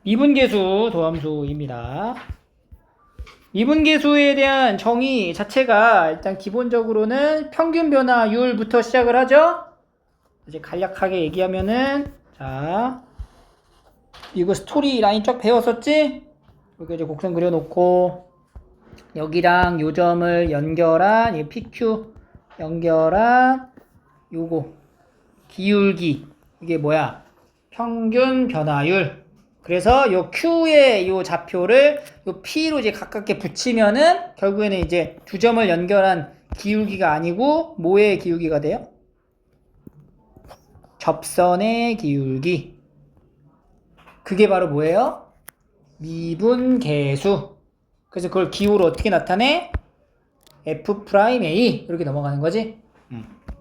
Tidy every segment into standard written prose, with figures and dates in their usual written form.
미분계수 도함수입니다. 미분계수에 대한 정의 자체가 일단 기본적으로는 평균 변화율부터 시작을 하죠. 이제 간략하게 얘기하면은 자 이거 스토리 라인 쫙 배웠었지? 여기 이제 곡선 그려놓고 여기랑 요 점을 연결한 이 PQ 연결한 요거 기울기 이게 뭐야? 평균 변화율. 그래서 요 Q의 요 좌표를 요 P로 이제 가깝게 붙이면은 결국에는 이제 두 점을 연결한 기울기가 아니고 뭐의 기울기가 돼요? 접선의 기울기. 그게 바로 뭐예요? 미분계수. 그래서 그걸 기호로 어떻게 나타내? F'A 이렇게 넘어가는 거지.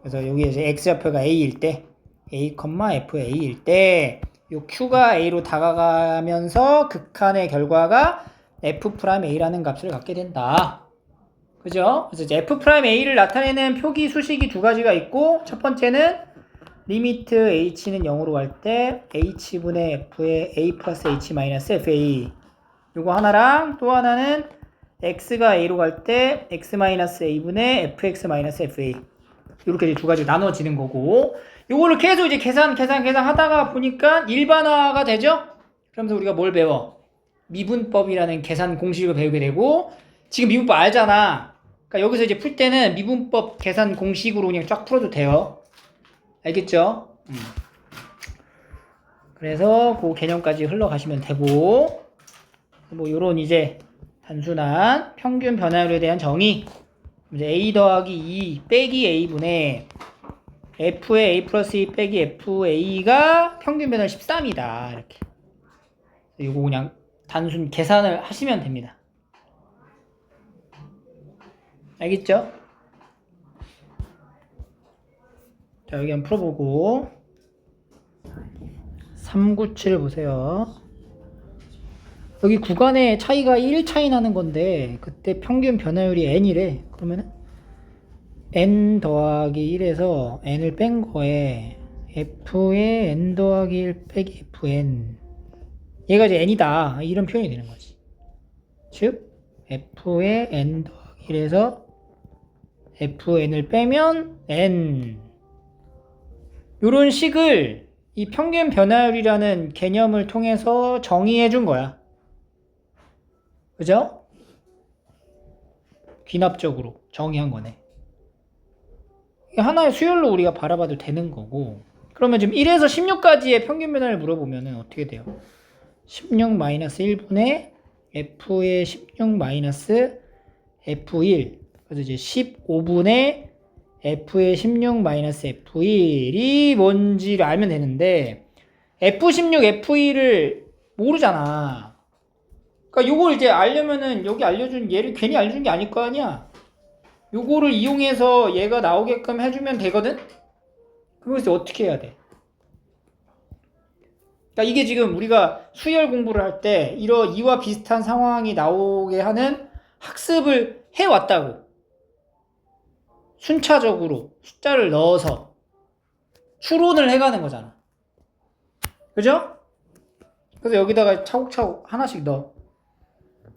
그래서 여기 이제 X좌표가 A일 때 A, FA일 때 요 Q가 A로 다가가면서 극한의 결과가 F'A라는 값을 갖게 된다. 그죠? 그래서 이제 F'A를 나타내는 표기 수식이 두 가지가 있고 첫 번째는 리미트 H는 0으로 갈 때 H분의 F의 A 플러스 H 마이너스 FA 요거 하나랑 또 하나는 X가 A로 갈 때 X 마이너스 A분의 FX 마이너스 FA 이렇게 두 가지로 나눠지는 거고 요거를 계속 이제 계산 하다가 보니까 일반화가 되죠? 그러면서 우리가 뭘 배워? 미분법이라는 계산 공식을 배우게 되고 지금 미분법 알잖아. 그러니까 여기서 이제 풀 때는 미분법 계산 공식으로 그냥 쫙 풀어도 돼요. 알겠죠? 그래서 그 개념까지 흘러가시면 되고 뭐 요런 이제 단순한 평균 변화율에 대한 정의 이제 A 더하기 2 빼기 A분의 F의 A 플러스 2 빼기 FA가 평균 변화율 13이다. 이렇게. 이거 그냥 단순 계산을 하시면 됩니다. 알겠죠? 자, 여기 한번 풀어보고 397 보세요. 여기 구간의 차이가 1 차이 나는 건데 그때 평균 변화율이 n이래. 그러면은 n 더하기 1에서 n을 뺀 거에 f의 n 더하기 1 빼기 fn 얘가 이제 n이다 이런 표현이 되는 거지. 즉 f의 n 더하기 1에서 fn을 빼면 n 요런 식을 이 평균 변화율이라는 개념을 통해서 정의해 준 거야. 그죠? 귀납적으로 정의한 거네. 하나의 수열로 우리가 바라봐도 되는 거고 그러면 지금 1에서 16까지의 평균 변화를 물어보면 어떻게 돼요? 16-1분의 F의 16-F1 그래서 이제 15분의 F의 16-F1이 뭔지를 알면 되는데 F16, F1을 모르잖아. 그러니까 요걸 이제 알려면은 여기 알려준 얘를 괜히 알려준 게 아닐 거 아니야. 요거를 이용해서 얘가 나오게끔 해주면 되거든? 그래서 어떻게 해야 돼? 그러니까 이게 지금 우리가 수열 공부를 할 때 이와 비슷한 상황이 나오게 하는 학습을 해왔다고. 순차적으로 숫자를 넣어서 추론을 해가는 거잖아. 그죠? 그래서 여기다가 차곡차곡 하나씩 넣어.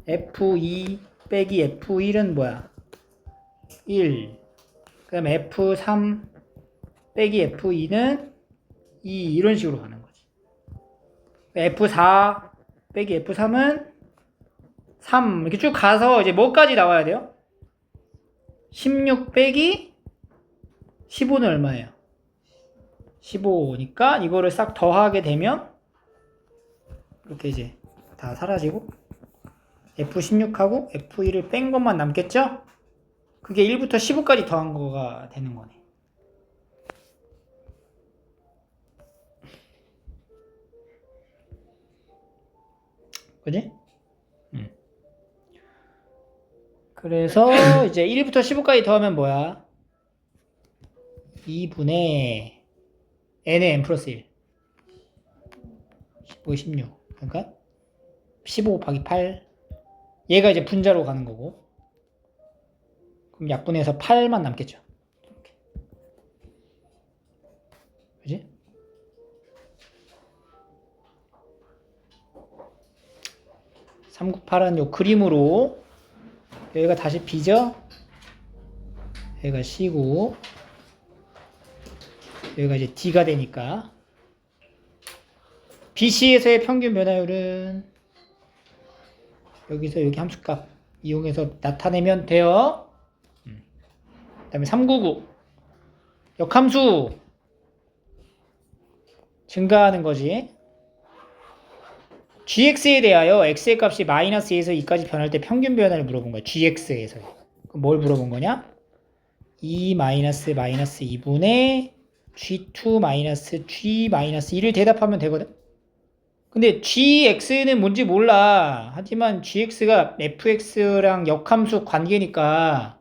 F2 빼기 F1은 뭐야? 1. 그 다음에 F3 빼기 F2는 2 이런 식으로 가는 거지. F4 빼기 F3은 3 이렇게 쭉 가서 이제 뭐까지 나와야 돼요? 16 빼기 15는 얼마예요? 15니까 이거를 싹 더하게 되면 이렇게 이제 다 사라지고 F16하고 F1을 뺀 것만 남겠죠? 그게 1부터 15까지 더한 거가 되는 거네. 그지? 그래서 이제 1부터 15까지 더하면 뭐야? 2분의 n의 n 플러스 1 15, 16 그러니까 15 곱하기 8 얘가 이제 분자로 가는 거고 그럼 약분해서 8만 남겠죠. 이렇게. 그지? 398은 요 그림으로 여기가 다시 B죠? 여기가 C고 여기가 이제 D가 되니까 BC에서의 평균 변화율은 여기서 여기 함수값 이용해서 나타내면 돼요. 그 다음에 399 역함수 증가하는 거지. gx에 대하여 x의 값이 마이너스 2에서 2까지 변할 때 평균 변화를 물어본 거야. gx에서. 그럼 뭘 물어본 거냐? 2 마이너스 2분의 g2 마이너스 g 마이너스 2를 대답하면 되거든. 근데 gx는 뭔지 몰라. 하지만 gx가 fx랑 역함수 관계니까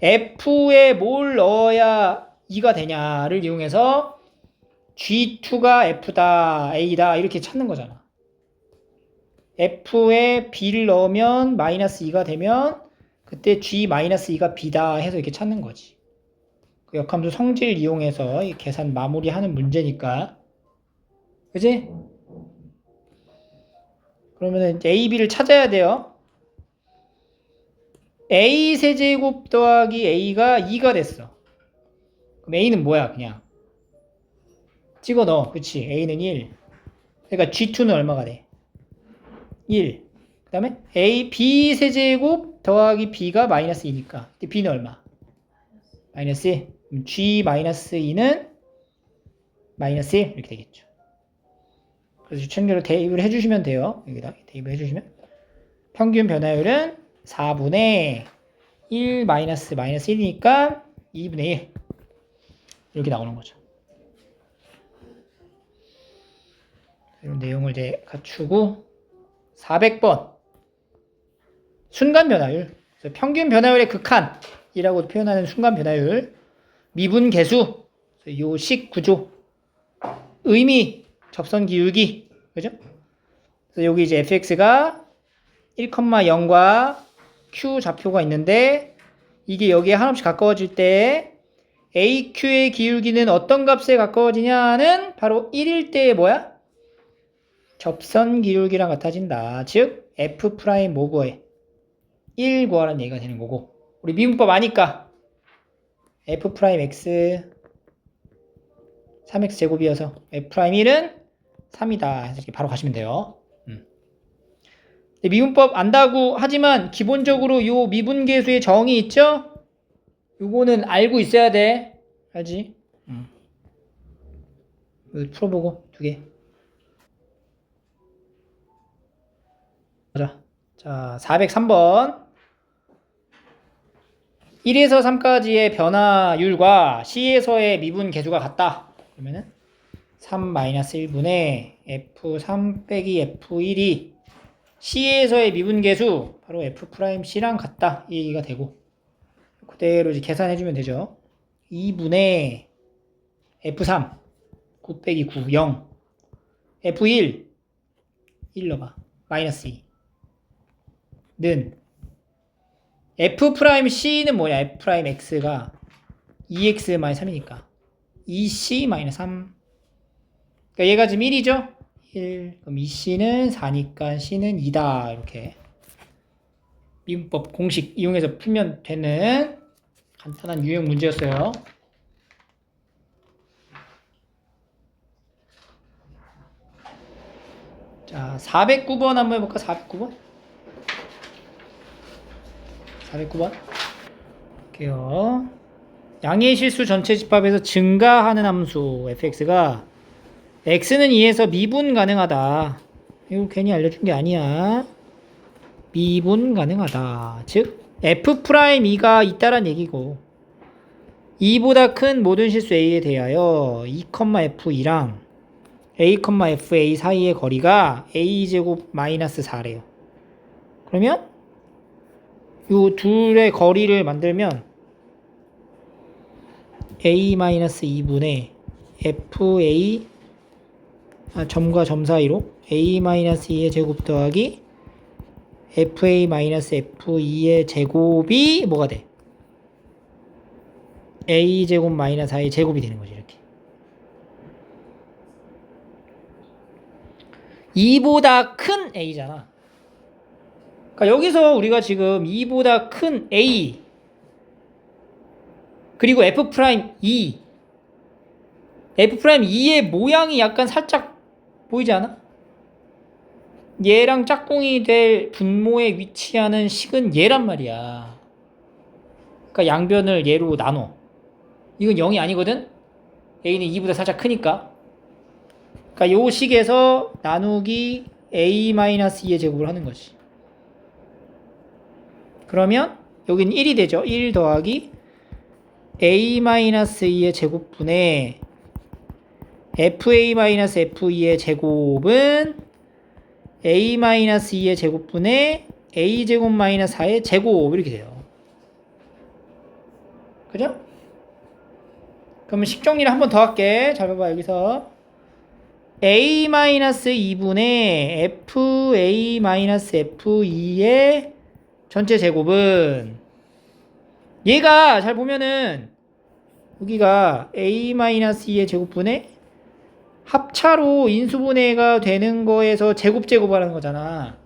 f에 뭘 넣어야 2가 되냐를 이용해서 G2가 F다, A다 이렇게 찾는 거잖아. F에 B를 넣으면 마이너스 2가 되면 그때 G 마이너스 2가 B다 해서 이렇게 찾는 거지. 그 역함수 성질 이용해서 이 계산 마무리하는 문제니까. 그지? 그러면은 A, B를 찾아야 돼요. A 세제곱 더하기 A가 2가 됐어. 그럼 A는 뭐야? 그냥 찍어 넣어. 그치? A는 1. 그러니까 G2는 얼마가 돼? 1. 그 다음에 A, B 세제곱 더하기 B가 마이너스 2니까. B는 얼마? 마이너스 1. G 마이너스 2는 마이너스 1. 이렇게 되겠죠. 그래서 유천계로 대입을 해주시면 돼요. 여기다 대입을 해주시면. 평균 변화율은 4분의 1 마이너스 1이니까 2분의 1. 이렇게 나오는 거죠. 이런 내용을 이제 갖추고 400번 순간 변화율, 평균 변화율의 극한이라고 표현하는 순간 변화율, 미분 계수, 요식 구조, 의미, 접선 기울기, 그죠? 그래서 여기 이제 fx가 1,0과 q 좌표가 있는데 이게 여기에 한없이 가까워질 때 aq의 기울기는 어떤 값에 가까워지냐는 바로 1일 때의 뭐야? 접선 기울기랑 같아진다. 즉 f 프라임 뭐 구해? 1 구하라는 얘기가 되는 거고 우리 미분법 아니까 f 프라임 x 3x 제곱이어서 f 프라임 1은 3이다. 해서 이렇게 바로 가시면 돼요. 미분법 안다고 하지만 기본적으로 요 미분계수의 정의 있죠? 요거는 알고 있어야 돼. 알지? 풀어보고 2개. 자, 403번. 1에서 3까지의 변화율과 C에서의 미분 계수가 같다. 그러면은 3-1분의 F3 빼기 F1이 C에서의 미분 계수 바로 F'C랑 같다. 이 얘기가 되고 그대로 이제 계산해주면 되죠. 2분의 F3 9 빼기 9 0 F1 1 넣어봐. 마이너스 2 는 F'C는 뭐냐? F'X가 2x-3이니까 2c-3 그러니까 얘가 지금 1이죠? 1 그럼 2c는 4니까 c는 2다 이렇게 미분법 공식 이용해서 풀면 되는 간단한 유형 문제였어요. 자 409번 한번 해볼까? 409번 409번 볼게요. 양의 실수 전체 집합에서 증가하는 함수 fx가 x는 2에서 미분 가능하다. 이거 괜히 알려준 게 아니야. 미분 가능하다. 즉 f'2가 있다란 얘기고 2보다 큰 모든 실수 a에 대하여 2,f2랑 a, fa 사이의 거리가 a제곱 마이너스 4래요. 그러면 이 둘의 거리를 만들면 a-2분의 fa 점과 점 사이로 a-2의 제곱 더하기 fa-f2의 제곱이 뭐가 돼? a제곱 마이너스 4의 제곱이 되는 거지. 이렇게 2보다 큰 A잖아. 그러니까 여기서 우리가 지금 2보다 큰 A 그리고 F'2 F'2의 모양이 약간 살짝 보이지 않아? 얘랑 짝꿍이 될 분모에 위치하는 식은 얘란 말이야. 그러니까 양변을 얘로 나눠. 이건 0이 아니거든? A는 2보다 살짝 크니까. 그러니까 요 식에서 나누기 A-2의 제곱을 하는 거지. 그러면 여기는 1이 되죠. 1 더하기 A-2의 제곱분의 FA-F2의 제곱은 A-2의 제곱분의 A제곱 마이너스 4의 제곱 이렇게 돼요. 그죠? 그러면 식 정리를 한 번 더 할게. 잘 봐봐 여기서 A-2분의 FA-F2의 전체 제곱은 얘가 잘 보면은 여기가 A-2의 제곱분의 합차로 인수분해가 되는 거에서 제곱하는 거잖아.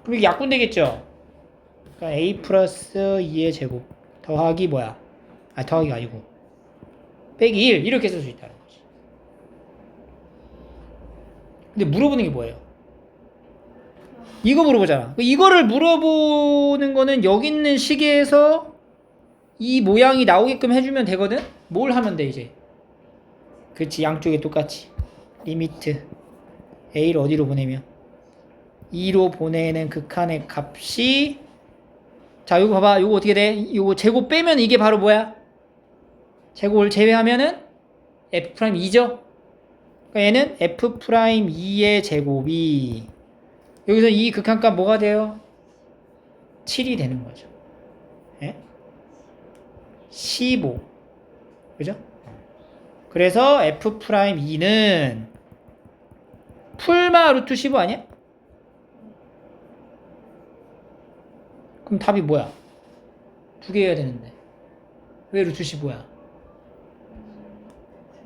그럼 이게 약분되겠죠? 그러니까 A 플러스 2의 제곱 더하기 뭐야? 더하기가 아니고 빼기 1 이렇게 쓸 수 있다는 거지. 근데 물어보는 게 뭐예요? 이거 물어보잖아. 이거를 물어보는 거는 여기 있는 식에서 이 모양이 나오게끔 해주면 되거든? 뭘 하면 돼 이제? 그렇지, 양쪽에 똑같이 리미트 A를 어디로 보내면 2로 보내는 극한의 값이 자 요거 봐봐. 요거 어떻게 돼? 요거 제곱 빼면 이게 바로 뭐야? 제곱을 제외하면은 F'2죠? 그러니까 얘는 F'2의 제곱이 여기서 이 극한값 뭐가 돼요? 7이 되는 거죠. 예? 15 그죠? 그래서 F'2는 풀마 루트 15 아니야? 그럼 답이 뭐야? 두 개 해야 되는데 왜 루트 15야?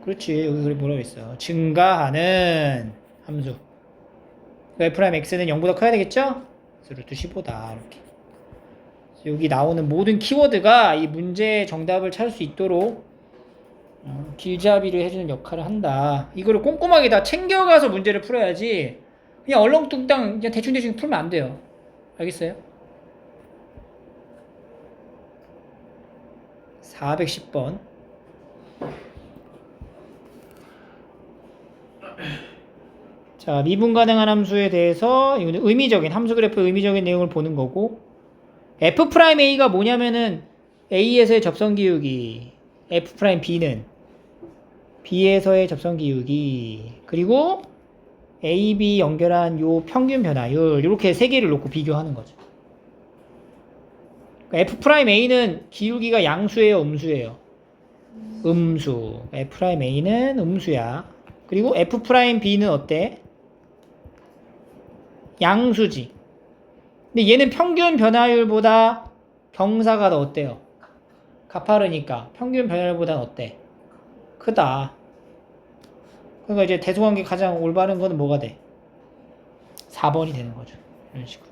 그렇지, 여기 뭐라고 했어? 증가하는 함수 F'X는 0보다 커야 되겠죠? 그래서 루트 15다 이렇게. 여기 나오는 모든 키워드가 이 문제의 정답을 찾을 수 있도록 길잡이를 해주는 역할을 한다. 이거를 꼼꼼하게 다 챙겨가서 문제를 풀어야지 그냥 얼렁뚱땅 그냥 대충 풀면 안 돼요. 알겠어요? 410번 자, 미분 가능한 함수에 대해서 이거는 의미적인 함수 그래프의 의미적인 내용을 보는 거고 F'A가 뭐냐면은 A에서의 접선 기울기 F'B는 B에서의 접선 기울기 그리고 A, B 연결한 요 평균 변화율 이렇게 세 개를 놓고 비교하는 거죠. F'A는 기울기가 양수예요, 음수예요? 음수. F'A는 음수야. 그리고 F'B는 어때? 양수지. 근데 얘는 평균 변화율보다 경사가 더 어때요? 가파르니까 평균 변화율보다는 어때? 크다. 그러니까 이제 대소관계 가장 올바른 거는 뭐가 돼? 4번이 되는 거죠. 이런 식으로.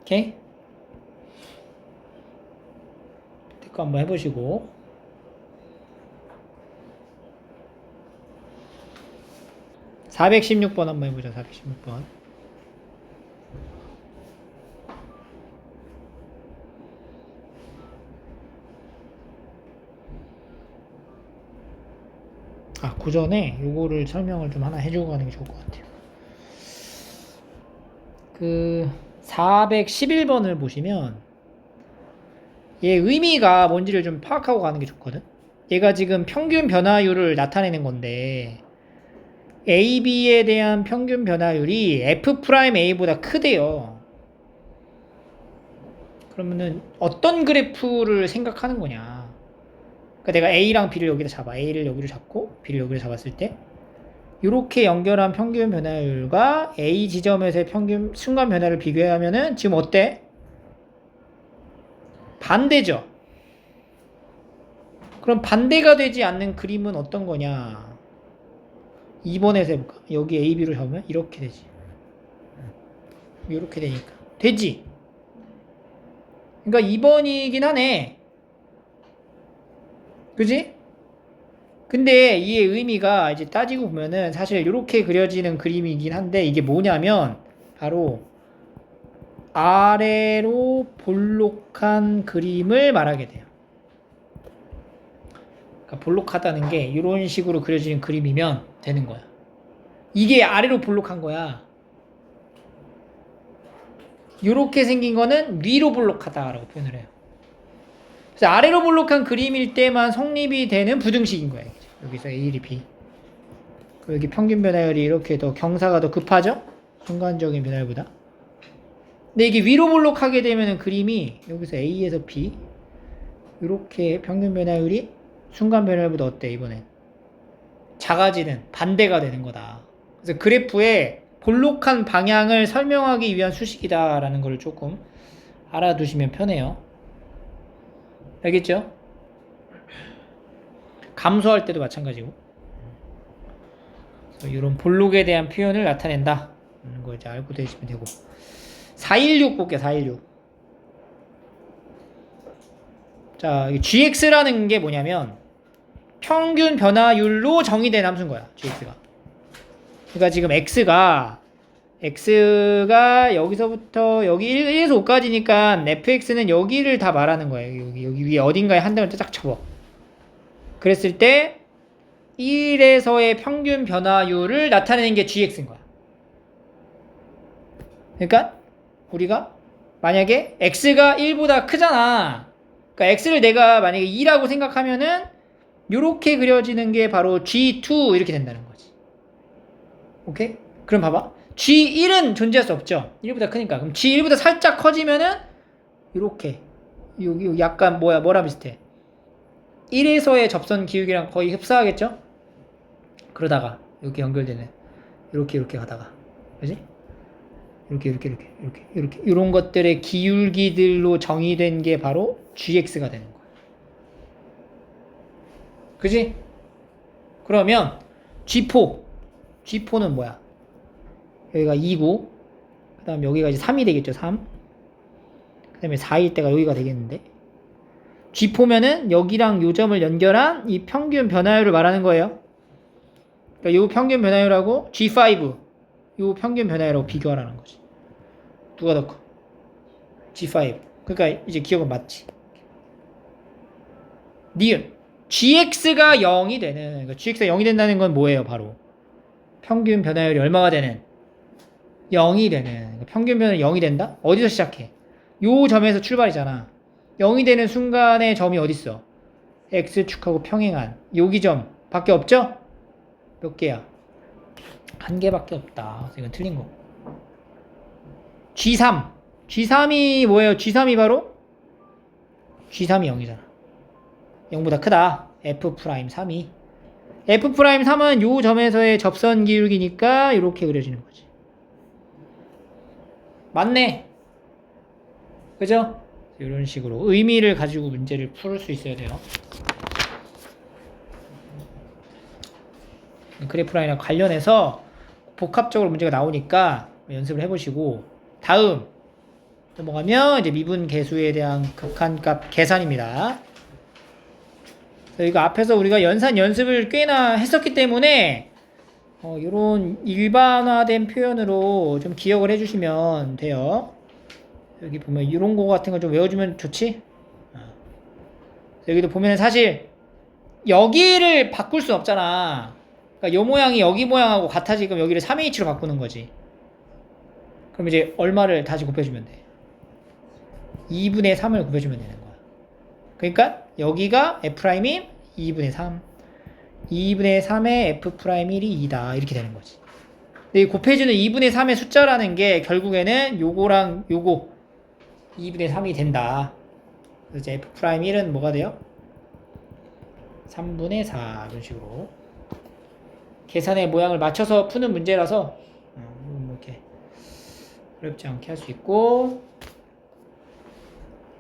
오케이? 댓글 한번 해보시고 416번 한번 해보자. 416번 그 전에 요거를 설명을 좀 하나 해주고 가는 게 좋을 것 같아요. 그 411번을 보시면 얘 의미가 뭔지를 좀 파악하고 가는 게 좋거든. 얘가 지금 평균 변화율을 나타내는 건데 AB에 대한 평균 변화율이 F'A보다 크대요. 그러면은 어떤 그래프를 생각하는 거냐. 그러니까 내가 A랑 B를 여기다 잡아. A를 여기로 잡고 B를 여기로 잡았을 때 이렇게 연결한 평균 변화율과 A 지점에서의 평균 순간 변화를 비교하면은 지금 어때? 반대죠. 그럼 반대가 되지 않는 그림은 어떤 거냐? 2번에서 해볼까? 여기 A, B로 잡으면 이렇게 되지. 이렇게 되니까 되지. 그러니까 2번이긴 하네. 그지? 근데 이 의미가 이제 따지고 보면은 사실 이렇게 그려지는 그림이긴 한데 이게 뭐냐면 바로 아래로 볼록한 그림을 말하게 돼요. 그러니까 볼록하다는 게 이런 식으로 그려지는 그림이면 되는 거야. 이게 아래로 볼록한 거야. 이렇게 생긴 거는 위로 볼록하다라고 표현을 해요. 그래서 아래로 볼록한 그림일 때만 성립이 되는 부등식인 거예요. 여기서 A1이 B. 여기 평균 변화율이 이렇게 더 경사가 더 급하죠? 순간적인 변화율보다. 근데 이게 위로 볼록하게 되면 그림이 여기서 A에서 B 이렇게 평균 변화율이 순간 변화율보다 어때 이번엔? 작아지는 반대가 되는 거다. 그래서 그래프의 볼록한 방향을 설명하기 위한 수식이다라는 걸 조금 알아두시면 편해요. 알겠죠? 감소할 때도 마찬가지고. 이런 볼록에 대한 표현을 나타낸다. 이런 거 이제 알고 계시면 되고. 416 볼게요. 416. 자, GX라는 게 뭐냐면 평균 변화율로 정의된 함수인 거야. GX가. 그러니까 지금 X가 여기서부터 여기 1에서 5까지니까 fx는 여기를 다 말하는 거예요. 여기 위에 어딘가에 한 단을 딱 쳐봐. 그랬을 때 1에서의 평균 변화율을 나타내는 게 gx인 거야. 그러니까 우리가 만약에 x가 1보다 크잖아. 그러니까 x를 내가 만약에 2라고 생각하면은 요렇게 그려지는 게 바로 g2 이렇게 된다는 거지. 오케이? 그럼 봐봐. G1은 존재할 수 없죠. 1보다 크니까. 그럼 G1보다 살짝 커지면은 요렇게 여기 약간 뭐랑 비슷해. 1에서의 접선 기울기랑 거의 흡사하겠죠? 그러다가 이렇게 연결되는 이렇게 가다가 그지? 이렇게 이런 것들의 기울기들로 정의된 게 바로 GX가 되는 거야. 그지? 그러면 G4는 뭐야? 여기가 2고 그 다음 여기가 이제 3이 되겠죠. 3. 그 다음에 4일 때가 여기가 되겠는데 G4면은 여기랑 요 점을 연결한 이 평균 변화율을 말하는 거예요. 그러니까 요 평균 변화율하고 G5 요 평균 변화율하고 비교하라는 거지. 누가 더 커? G5. 그러니까 이제 기억은 맞지. 니은 GX가 0이 되는 그러니까 GX가 0이 된다는 건 뭐예요? 바로 평균 변화율이 얼마가 되는 0이 되는 그러니까 평균 변화율이 0이 된다? 어디서 시작해? 요 점에서 출발이잖아. 0이 되는 순간의 점이 어딨어? X축하고 평행한 여기 점 밖에 없죠? 몇 개야? 한 개밖에 없다. 그래서 이건 틀린 거. G3이 뭐예요? G3이 바로 G3이 0이잖아. 0보다 크다. F'3이 F'3은 요 점에서의 접선 기울기니까 이렇게 그려지는 거지. 맞네. 그죠? 이런 식으로 의미를 가지고 문제를 풀 수 있어야 돼요. 그래프 라인과 관련해서 복합적으로 문제가 나오니까 연습을 해보시고 다음 넘어가면 이제 미분 계수에 대한 극한값 계산입니다. 이거 앞에서 우리가 연습을 꽤나 했었기 때문에 이런 일반화된 표현으로 좀 기억을 해주시면 돼요. 여기 보면 이런 거 같은 거 좀 외워주면 좋지? 여기도 보면 사실 여기를 바꿀 순 없잖아. 그러니까 요 모양이 여기 모양하고 같아지면 여기를 3H로 바꾸는 거지. 그럼 이제 얼마를 다시 곱해주면 돼? 2분의 3을 곱해주면 되는 거야. 그러니까 여기가 F'이 2분의 3 2분의 3의 F'1이 2다 이렇게 되는 거지. 근데 이 곱해주는 2분의 3의 숫자라는 게 결국에는 요거랑 요거 2분의 3이 된다. 그래서 이제 F'1은 뭐가 돼요? 3분의 4 이런 식으로 계산의 모양을 맞춰서 푸는 문제라서 이렇게 어렵지 않게 할 수 있고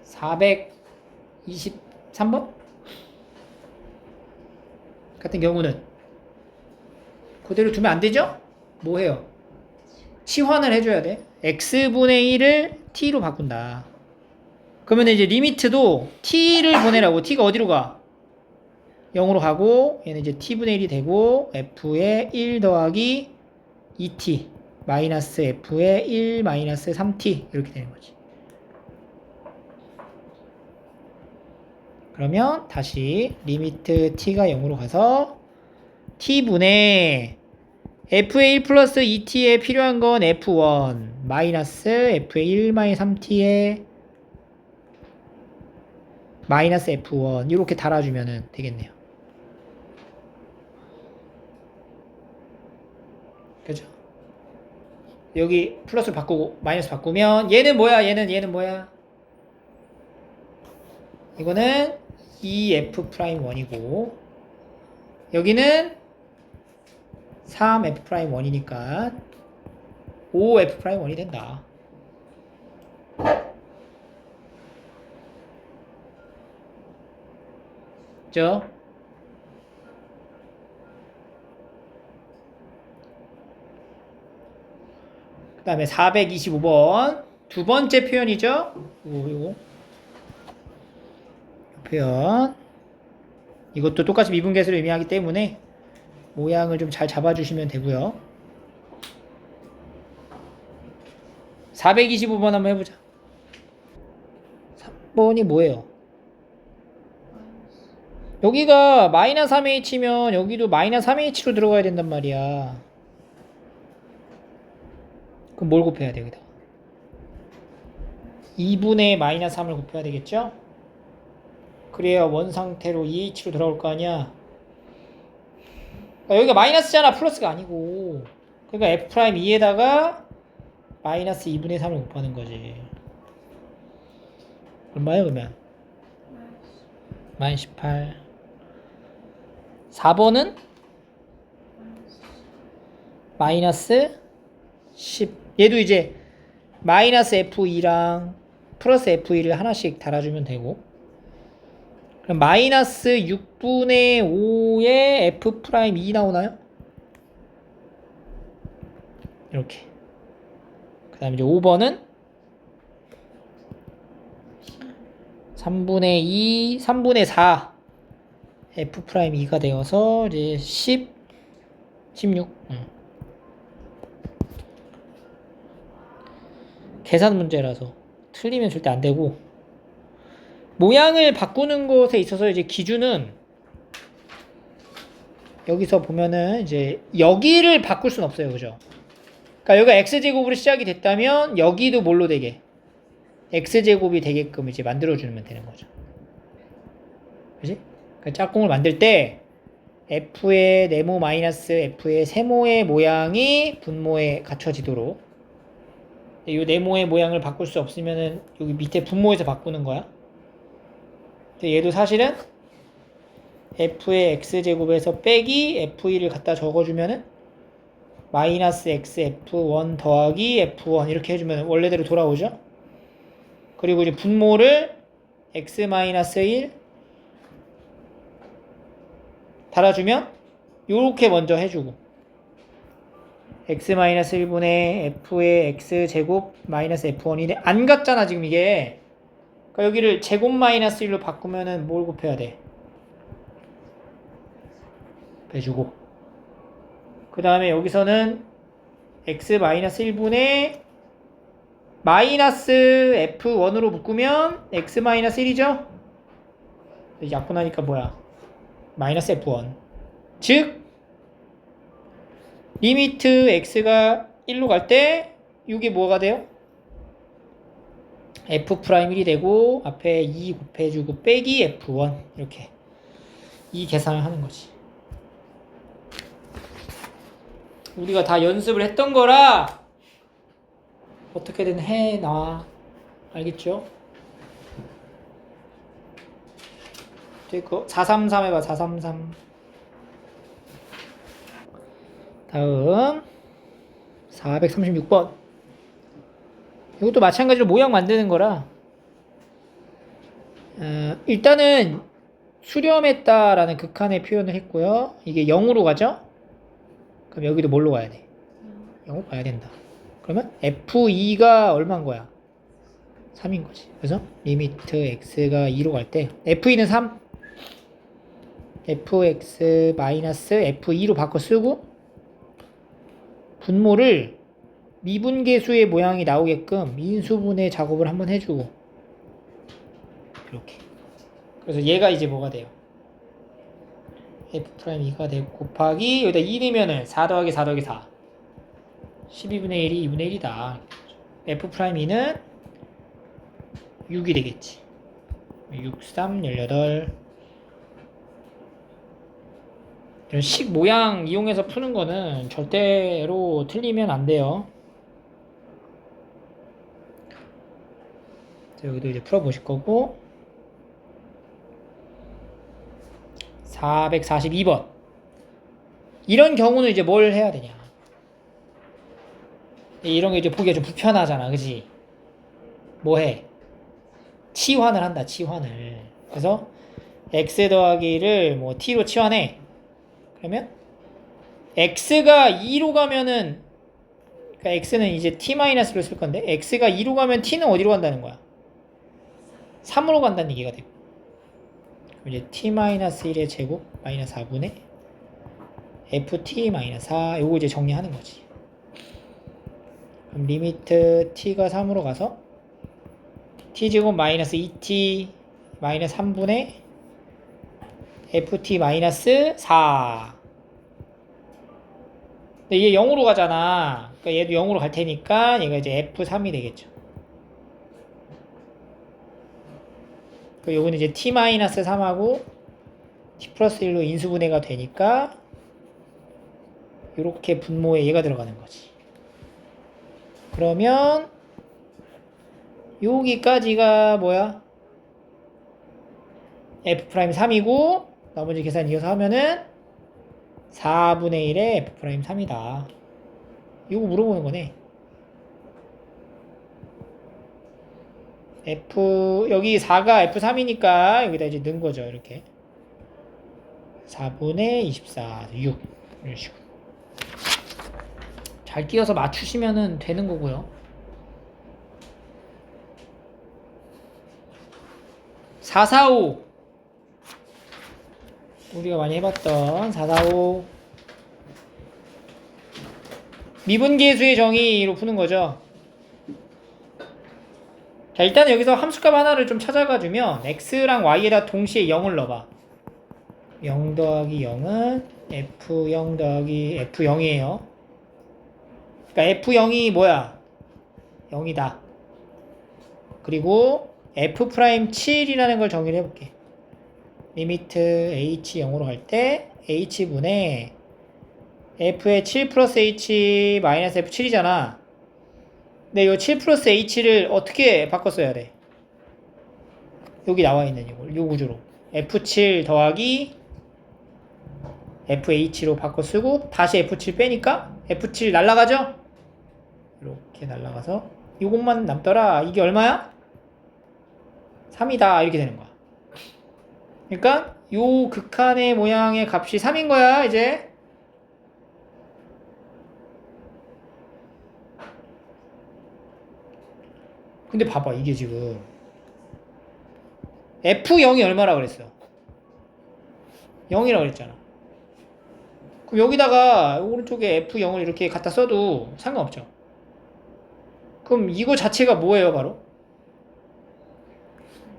423번 같은 경우는 그대로 두면 안 되죠? 뭐 해요? 치환을 해줘야 돼. x분의 1을 t로 바꾼다. 그러면 이제 리미트도 t를 보내라고. t가 어디로 가? 0으로 가고 얘는 이제 t분의 1이 되고 f의 1 더하기 2t 마이너스 f의 1 마이너스 3t 이렇게 되는 거지. 그러면 다시 리미트 t가 0으로 가서 t분의 f의 1 플러스 2t에 필요한 건 f1 마이너스 f의 1 마이너스 3t에 마이너스 f1 이렇게 달아주면 되겠네요. 그죠? 여기 플러스를 바꾸고 마이너스 바꾸면 얘는 뭐야? 얘는 뭐야? 이거는 2f'1이고 여기는 3f'1이니까 5f'1이 된다. 그죠? 그 다음에 425번 두 번째 표현이죠. 요거 표현 이것도 똑같이 미분계수를 의미하기 때문에 모양을 좀 잘 잡아주시면 되고요. 425번 한번 해보자. 3번이 뭐예요? 여기가 마이너스 3h면 여기도 마이너스 3h로 들어가야 된단 말이야. 그럼 뭘 곱해야 돼 여기다? 2분의 마이너스 3을 곱해야 되겠죠? 그래야 원 상태로 2h로 들어올 거 아니야. 그러니까 여기가 마이너스잖아. 플러스가 아니고. 그러니까 f'2에다가 마이너스 2분의 3을 곱하는 거지. 얼마야 그러면? 마이너스 18. 4번은 마이너스 10. 얘도 이제 마이너스 f2랑 플러스 f1을 하나씩 달아주면 되고 그럼 마이너스 6분의 5에 f'2 나오나요? 이렇게. 그 다음에 이제 5번은 3분의 2, 3분의 4 f'2가 되어서 이제 10, 16 계산 문제라서 틀리면 절대 안 되고 모양을 바꾸는 것에 있어서 이제 기준은 여기서 보면은 이제 여기를 바꿀 순 없어요. 그죠? 그러니까 여기가 x제곱으로 시작이 됐다면 여기도 뭘로 되게? x제곱이 되게끔 이제 만들어주면 되는 거죠. 그지? 그러니까 짝꿍을 만들 때 f의 네모 마이너스 f의 세모의 모양이 분모에 갖춰지도록 이 네모의 모양을 바꿀 수 없으면은 여기 밑에 분모에서 바꾸는 거야. 얘도 사실은 f의 x제곱에서 빼기 f2를 갖다 적어주면은 마이너스 x f1 더하기 f1 이렇게 해주면 원래대로 돌아오죠. 그리고 이제 분모를 x 마이너스 1 달아주면 요렇게 먼저 해주고 x 마이너스 1분의 f의 x제곱 마이너스 f1인데 안 같잖아 지금 이게. 그러니까 여기를 제곱 마이너스 1로 바꾸면은 뭘 곱해야 돼? 빼주고 그 다음에 여기서는 x 마이너스 1분의 마이너스 f1으로 묶으면 x 마이너스 1이죠? 약분하니까 뭐야? 마이너스 f1 즉 리미트 x가 1로 갈 때 이게 뭐가 돼요? f'1이 되고 앞에 2 곱해주고 빼기 f1 이렇게 이 계산을 하는 거지. 우리가 다 연습을 했던 거라 어떻게든 해놔. 알겠죠? 그 433 해봐. 433 다음 436번 이것도 마찬가지로 모양 만드는 거라 일단은 수렴했다라는 극한의 표현을 했고요. 이게 0으로 가죠. 그럼 여기도 뭘로 가야 돼? 0으로 가야 된다. 그러면 F2가 얼마인 거야? 3인 거지. 그래서 리미트 x가 2로 갈 때 F2는 3, fx 마이너스 f2로 바꿔 쓰고 분모를 미분계수의 모양이 나오게끔 인수분해 작업을 한번 해주고 이렇게. 그래서 얘가 이제 뭐가 돼요? f'2가 되고 곱하기 여기다 1이면은 4 더하기 4 더하기 4 12분의 1이 2분의 1이다. f'2는 6이 되겠지. 6, 3, 18 이런 식 모양 이용해서 푸는 거는 절대로 틀리면 안 돼요. 여기도 이제 풀어보실 거고 442번 이런 경우는 이제 뭘 해야 되냐, 이런 게 이제 보기가 좀 불편하잖아, 그지? 뭐 해? 치환을 한다, 치환을. 그래서 x 더하기를 뭐 t로 치환해. 그러면 x가 2로 가면은, 그러니까 x는 이제 t-로 쓸 건데 x가 2로 가면 t는 어디로 간다는 거야? 3으로 간다는 얘기가 되고, 이제 t-1의 제곱 마이너스 4분의 ft-4 요거 이제 정리하는 거지. 그럼 리미트 t가 3으로 가서 t제곱 마이너스 2t 마이너스 3분의 ft 마이너스 4. 근데 얘 0으로 가잖아. 그러니까 얘도 0으로 갈 테니까 얘가 이제 f3이 되겠죠. 요거는 이제 t-3하고 t 플러스 1로 인수분해가 되니까 이렇게 분모에 얘가 들어가는 거지. 그러면 여기까지가 뭐야? f'3이고 나머지 계산 이어서 하면은 4분의 1에 f'3이다. 이거 물어보는 거네. 여기 4가 f3이니까 여기다 이제 넣은 거죠. 이렇게 4분의 24 6 이런 식으로 잘 띄어서 맞추시면은 되는 거고요. 445 우리가 많이 해봤던 445 미분계수의 정의로 푸는 거죠. 자, 일단 여기서 함수값 하나를 좀 찾아가 주면 x랑 y에다 동시에 0을 넣어봐. 0 더하기 0은 f0 더하기 f0이에요. 그러니까 f0이 뭐야? 0이다. 그리고 f'7이라는 걸 정의를 해볼게. 리미트 h 0으로 갈 때 h분의 f의 7 플러스 h 마이너스 f7이잖아. 근데 이 7 플러스 h를 어떻게 바꿔 써야 돼? 여기 나와 있는 요 구조로 f7 더하기 fh로 바꿔 쓰고 다시 f7 빼니까 f7 날라가죠? 이렇게 날라가서 이것만 남더라. 이게 얼마야? 3이다. 이렇게 되는 거야. 그러니까 요 극한의 모양의 값이 3인 거야. 이제 근데 봐봐, 이게 지금 f0이 얼마라 그랬어? 0이라고 그랬잖아. 그럼 여기다가 오른쪽에 f0을 이렇게 갖다 써도 상관없죠. 그럼 이거 자체가 뭐예요? 바로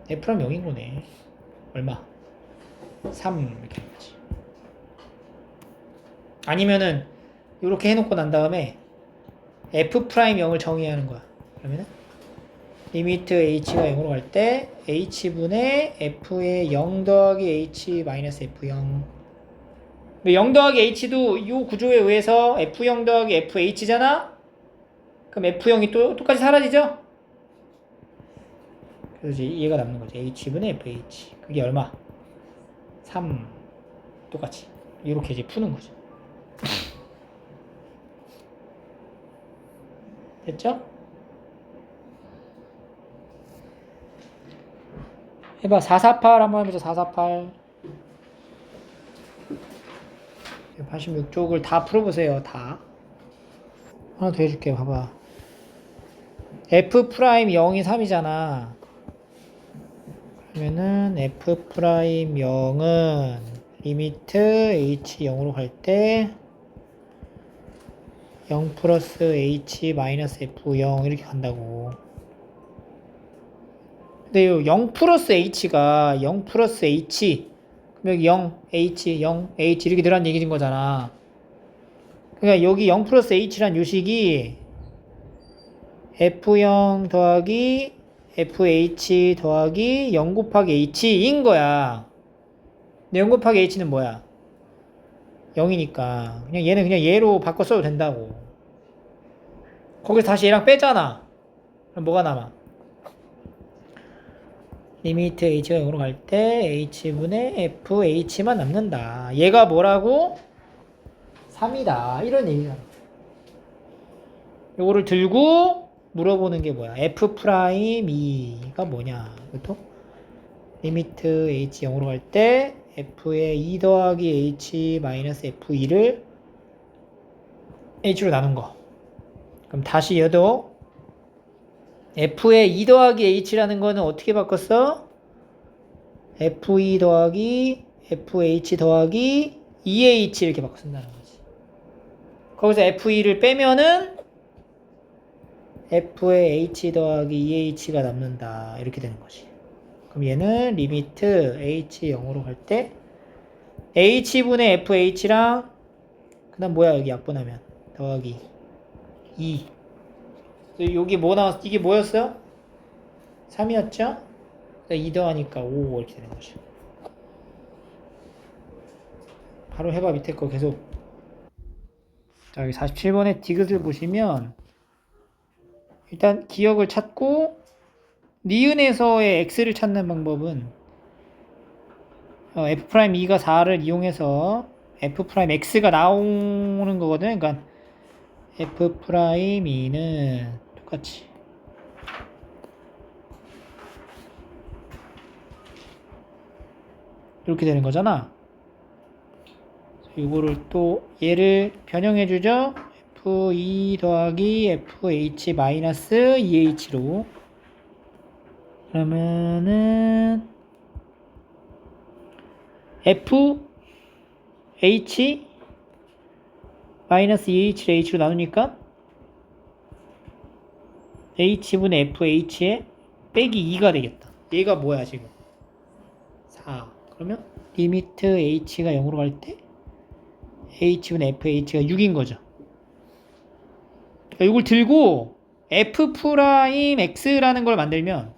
f'랑 0인 거네. 얼마? 3 이렇게 하는 거지. 아니면은 이렇게 해놓고 난 다음에 f'0을 정의하는 거야. 그러면은 리미트 h가 0으로 갈 때 h분의 f의 0 더하기 h 마이너스 f0. 0 더하기 h도 이 구조에 의해서 f0 더하기 fh잖아? 그럼 f0이 또 똑같이 사라지죠? 그래서 이제 얘가 남는 거지. h분의 fh. 그게 얼마? 3. 똑같이. 이렇게 이제 푸는 거죠. 됐죠? 해봐. 448 한번 해보자. 448. 86쪽을 다 풀어보세요. 다. 하나 더 해줄게. 봐봐. F 프라임 0이 3이잖아. 그러면은 F 프라임 0은 리미트 H 0으로 갈 때 0 플러스 H 마이너스 F0 이렇게 간다고. 근데 요 0 플러스 H가 0 플러스 H 그럼 여기 0 H 0 H 이렇게 들어간 얘기인 거잖아. 그러니까 여기 0 플러스 H란 요식이 F0 더하기 FH 더하기 0 곱하기 H인 거야. 근데 0 곱하기 H는 뭐야? 0이니까 그냥 얘는 그냥 얘로 바꿔 써도 된다고. 거기서 다시 얘랑 빼잖아. 그럼 뭐가 남아? 리미트 H가 0으로 갈 때 H분의 FH만 남는다. 얘가 뭐라고? 3이다. 이런 얘기잖아. 요거를 들고 물어보는 게 뭐야? F 프라임 2가 뭐냐? 이것도 리미트 H 0으로 갈 때 F의 2 더하기 H 마이너스 F2를 H로 나눈 거. 그럼 다시 얘도 F의 2 더하기 H라는 거는 어떻게 바꿨어? F2 더하기 FH 더하기 2H 이렇게 바꿔 쓴다는 거지. 거기서 F2를 빼면은 F의 H 더하기 2H가 남는다. 이렇게 되는 거지. 그럼 얘는 리미트 H 0으로 갈 때 H분의 FH랑 그 다음 뭐야 여기 약분하면 더하기 2. 여기 뭐 나왔어? 이게 뭐였어요? 3이었죠? 2 더하니까 5 이렇게 되는 거죠. 바로 해봐. 밑에 거 계속. 자, 여기 47번에 디귿을 보시면 일단 기억을 찾고 니은에서의 x를 찾는 방법은 F'2가 4를 이용해서 F'x가 나오는 거거든. 그러니까 F'2는 똑같이 이렇게 되는 거잖아. 이거를 또 얘를 변형해 주죠. F2 더하기 FH 마이너스 2H로 그러면은 FH 마이너스 2H를 H로 나누니까 H분의 FH에 빼기 2가 되겠다. 얘가 뭐야 지금? 4. 그러면 리미트 H가 0으로 갈 때 H분의 FH가 6인 거죠. 이걸 들고 F'X라는 걸 만들면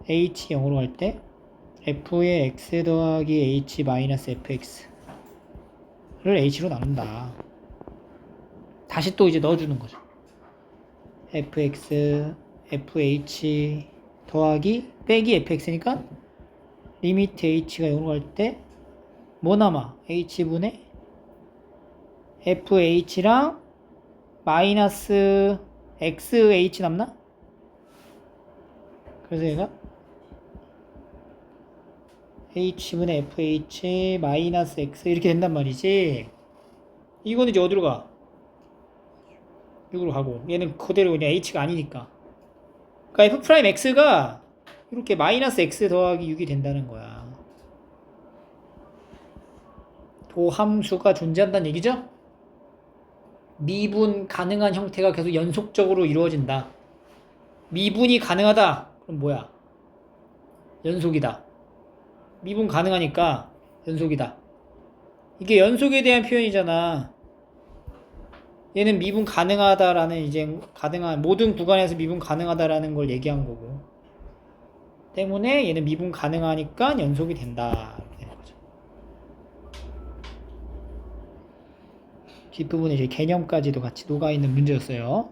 H 0으로 갈 때 F의 X 더하기 H 마이너스 FX를 H로 나눈다. 다시 또 이제 넣어주는 거죠. FX, FH 더하기 빼기 FX니까 리미트 H가 0으로 갈 때 뭐 남아? H분의 FH랑 마이너스 XH 남나? 그래서 얘가 H분의 FH 마이너스 X 이렇게 된단 말이지. 이거는 이제 어디로 가? 6으로 가고 얘는 그대로 그냥 H가 아니니까. 그러니까 F'X가 이렇게 마이너스 X 더하기 6이 된다는 거야. 도함수가 존재한다는 얘기죠? 미분 가능한 형태가 계속 연속적으로 이루어진다. 미분이 가능하다. 그럼 뭐야? 연속이다. 미분 가능하니까 연속이다. 이게 연속에 대한 표현이잖아. 얘는 미분 가능하다라는 이제 가능한 모든 구간에서 미분 가능하다라는 걸 얘기한 거고. 때문에 얘는 미분 가능하니까 연속이 된다. 이렇게 되는 거죠. 뒷부분에 이제 개념까지도 같이 녹아 있는 문제였어요.